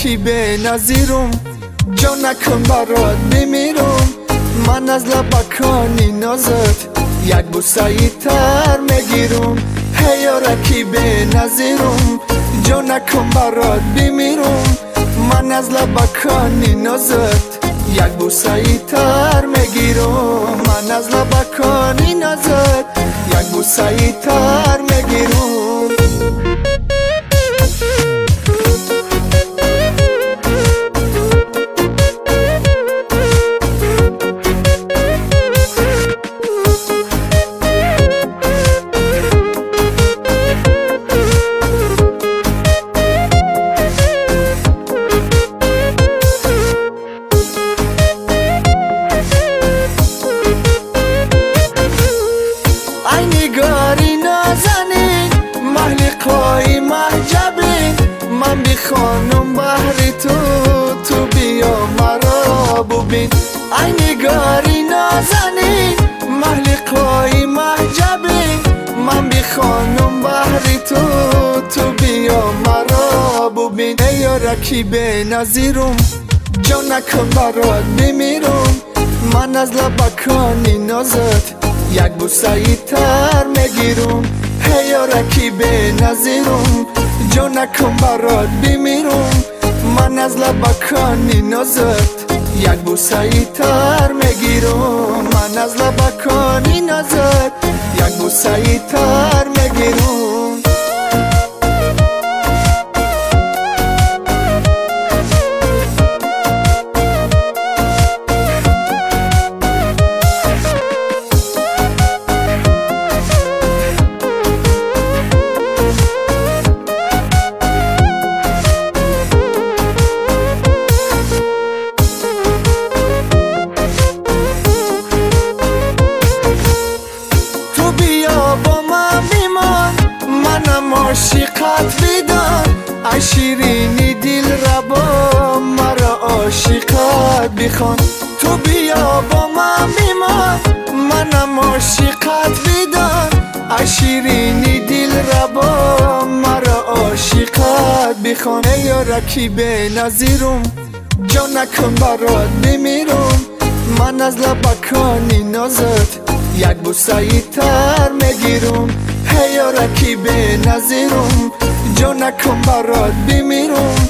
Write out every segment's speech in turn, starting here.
یارکی به نظیرم، جا نکن برات بمیرم. من از لبکانی نازت یک بوسه تر میگیرم. هی یارکی به نظیرم، جا نکن برات بمیرم. من از لبکانی نازت یک بوسه تر میگیرم. من از لبکانی نازت یک بوسه تر میگیرم. نگاری نازنین محلقای محجبین، من بی خانم بحری تو بیا مرا ببین. ای نگاری نازنین محلقای محجبین، من بی خانم بحری تو بیا مرا ببین. ای یارکی به نظیرم، جا نکن برات بمیرم. من از لبکانی نازت یک بوسه تر میگیرم. هی یارکی به نظیرم، جا نکن برات بمیرم. من از لبکانی نازت یک بوسه تر میگیرم. من از لبکانی نازت یک بوسه تر میگیرم. عاشقت بدان ای شیرینی دل ربا، مرا عاشقت بخوان. تو بیا با من بمان، منم عاشقت بدان ای شیرینی دل ربا، مرا عاشقت بخوان. ای یارکی به نظیرم، جا نکن برات بمیرم. من از لبکانی نازت یک بوسه تر میگیرم. هی یارکی به نظیرم، جا نکن برات بمیرم.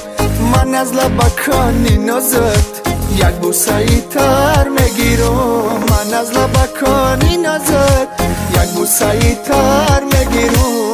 من از لبکانی نازت یک بوسه تر میگیرم. من از لبکانی نازت یک بوسه تر میگیرم.